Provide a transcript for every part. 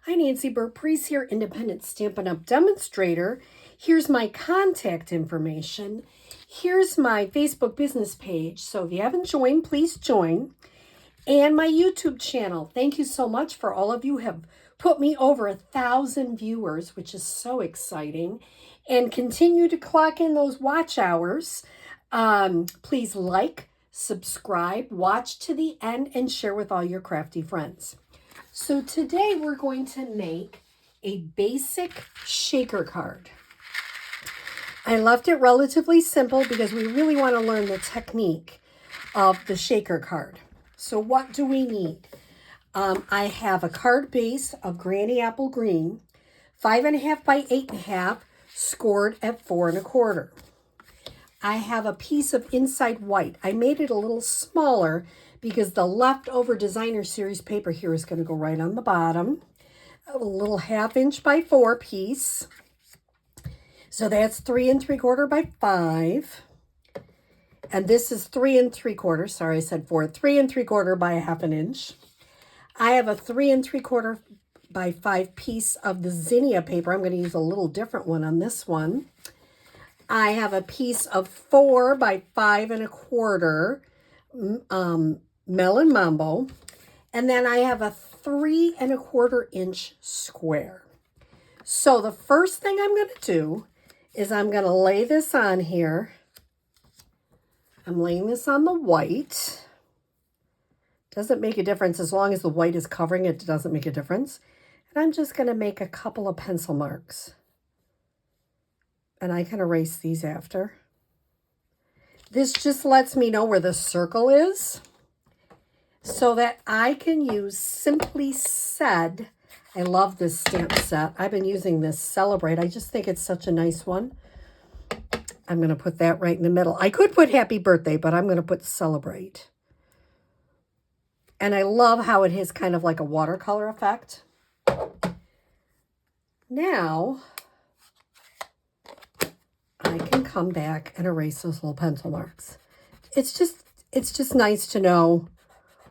Hi, Nancy Burt-Preece here, independent Stampin' Up! Demonstrator. Here's my contact information. Here's my Facebook business page. So if you haven't joined, please join. And my YouTube channel. Thank you so much for all of you have put me over 1,000 viewers, which is so exciting. And continue to clock in those watch hours. Please like, subscribe, watch to the end, and share with all your crafty friends. So today we're going to make a basic shaker card. I left it relatively simple because we really want to learn the technique of the shaker card. So what do we need? I have a card base of Granny Apple Green, 5.5 by 8.5, scored at 4 1/4. I have a piece of inside white. I made it a little smaller because the leftover designer series paper here is going to go right on the bottom. A little 1/2 inch by 4 piece. So that's 3 3/4 by 5. And this is 3 3/4. Sorry, I said 4. 3 3/4 by 1/2 inch. I have a 3 3/4 by 5 piece of the zinnia paper. I'm going to use a little different one on this one. I have a piece of 4 by 5 1/4 Melon Mambo. And then I have a 3 1/4 inch square. So the first thing I'm going to do is I'm going to lay this on here. I'm laying this on the white. Doesn't make a difference as long as the white is covering it, it doesn't make a difference. And I'm just going to make a couple of pencil marks. And I can erase these after. This just lets me know where the circle is so that I can use Simply Said. I love this stamp set. I've been using this Celebrate. I just think it's such a nice one. I'm going to put that right in the middle. I could put Happy Birthday, but I'm going to put Celebrate. And I love how it has kind of like a watercolor effect. Now, I can come back and erase those little pencil marks. It's just nice to know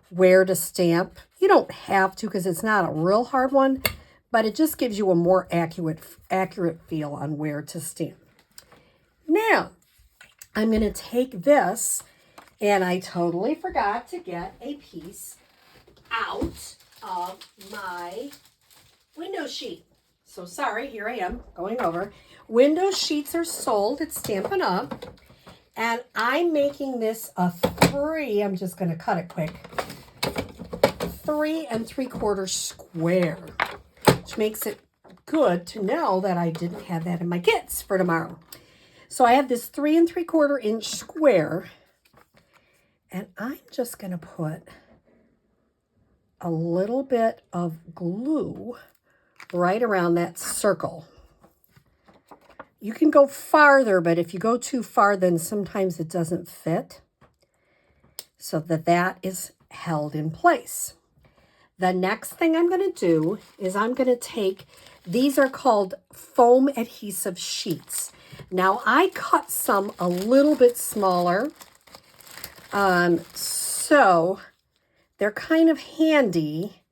where to stamp. You don't have to because it's not a real hard one, but it just gives you a more accurate feel on where to stamp. Now, I'm going to take this, and I totally forgot to get a piece out of my window sheet. So sorry, here I am going over. Window sheets are sold at Stampin' Up! And I'm making this a 3, I'm just going to cut it quick, 3 3/4 square, which makes it good to know that I didn't have that in my kits for tomorrow. So I have this 3 3/4 inch square, and I'm just going to put a little bit of glue right around that circle. You can go farther, but if you go too far, then sometimes it doesn't fit. So that is held in place. The next thing I'm going to do is I'm going to take, these are called foam adhesive sheets. Now I cut some a little bit smaller, so they're kind of handy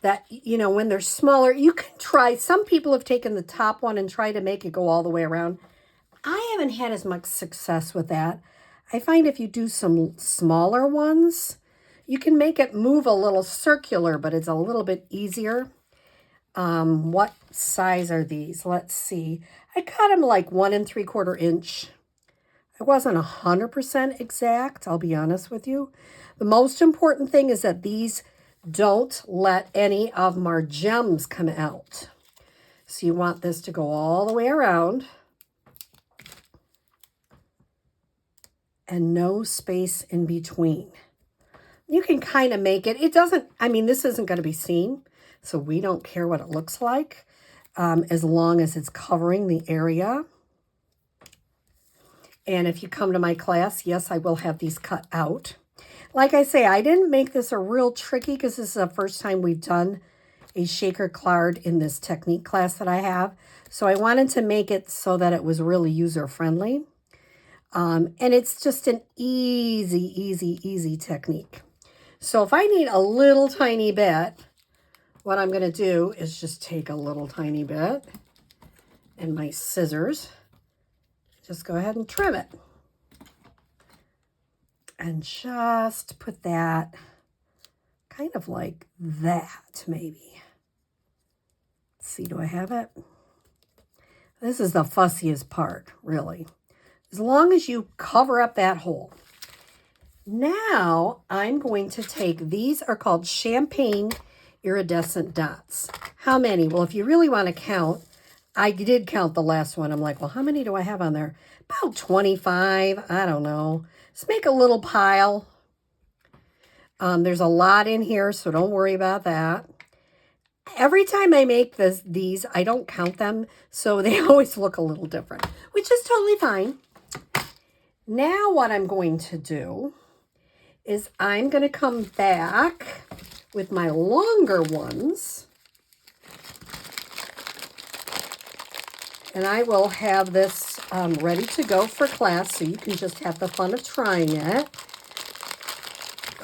that, you know, when they're smaller, you can try. Some people have taken the top one and tried to make it go all the way around. I haven't had as much success with that. I find if you do some smaller ones, you can make it move a little circular, but it's a little bit easier. What size are these? Let's see. I cut them like 1 3/4 inch. I wasn't 100% exact, I'll be honest with you. The most important thing is that these don't let any of my gems come out. So you want this to go all the way around. And no space in between. You can kind of make it. It doesn't, I mean, this isn't going to be seen, so we don't care what it looks like as long as it's covering the area. And if you come to my class, yes, I will have these cut out. Like I say, I didn't make this a real tricky because this is the first time we've done a shaker card in this technique class that I have. So I wanted to make it so that it was really user-friendly. And it's just an easy technique. So if I need a little tiny bit what I'm going to do is just take a little tiny bit and my scissors, just go ahead and trim it. And just put that kind of like that, maybe. Let's see, do I have it? This is the fussiest part, really. As long as you cover up that hole. Now, I'm going to take, these are called champagne iridescent dots. How many? Well, if you really want to count, I did count the last one. I'm like, well, how many do I have on there? About 25. I don't know. Let's make a little pile. There's a lot in here, so don't worry about that. Every time I make these, I don't count them, so they always look a little different, which is totally fine. Now what I'm going to do is I'm going to come back with my longer ones. And I will have this ready to go for class, so you can just have the fun of trying it.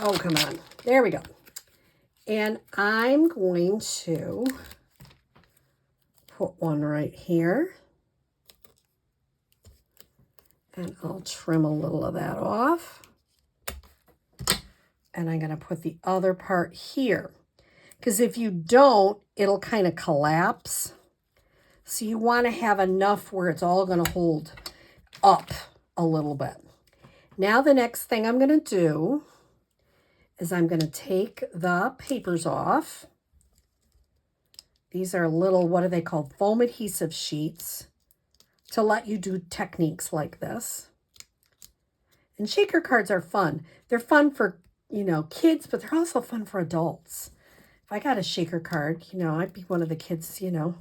Oh, come on. There we go. And I'm going to put one right here. And I'll trim a little of that off. And I'm going to put the other part here. Because if you don't, it'll kind of collapse. So you want to have enough where it's all going to hold up a little bit. Now the next thing I'm going to do is I'm going to take the papers off. These are little, what are they called? Foam adhesive sheets to let you do techniques like this. And shaker cards are fun. They're fun for, you know, kids, but they're also fun for adults. If I got a shaker card, you know, I'd be one of the kids, you know,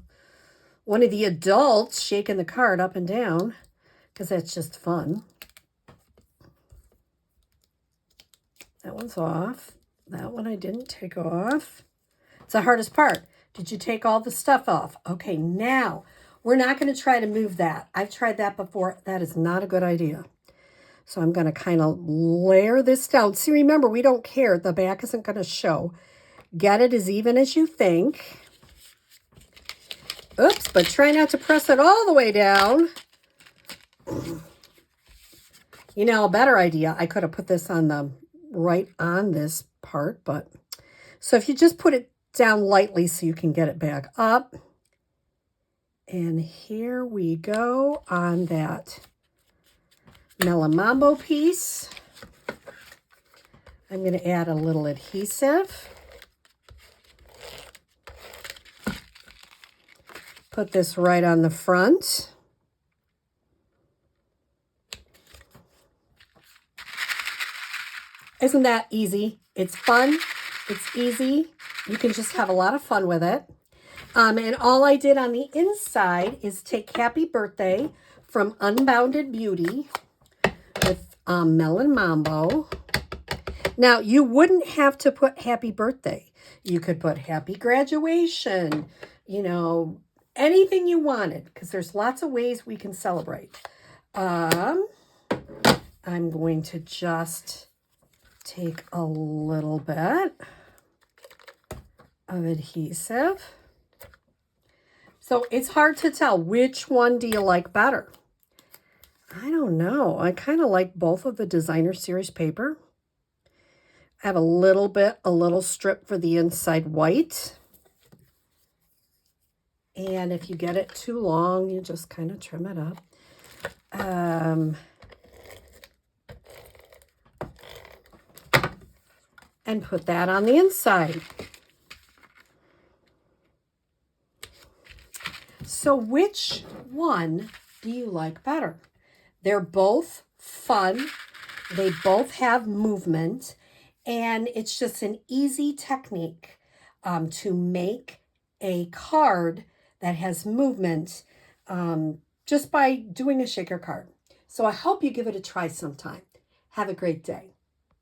one of the adults shaking the card up and down, because that's just fun. That one's off. That one I didn't take off. It's the hardest part. Did you take all the stuff off? Okay, now we're not going to try to move that. I've tried that before. That is not a good idea. So I'm going to kind of layer this down. See, remember, we don't care. The back isn't going to show. Get it as even as you think. Oops, but try not to press it all the way down. You know, a better idea, I could have put this on the right on this part, but so if you just put it down lightly so you can get it back up. And here we go on that Melon Mambo piece. I'm going to add a little adhesive. Put this right on the front. Isn't that easy? It's fun. It's easy. You can just have a lot of fun with it. And all I did on the inside is take Happy Birthday from Unbounded Beauty with Melon Mambo. Now, you wouldn't have to put Happy Birthday. You could put Happy Graduation, you know, anything you wanted, because there's lots of ways we can celebrate. I'm going to just take a little bit of adhesive. So it's hard to tell which one do you like better. I don't know. I kind of like both of the Designer Series paper. I have a little strip for the inside white. And if you get it too long, you just kind of trim it up. And put that on the inside. So which one do you like better? They're both fun. They both have movement. And it's just an easy technique to make a card that has movement just by doing a shaker card. So I hope you give it a try sometime. Have a great day.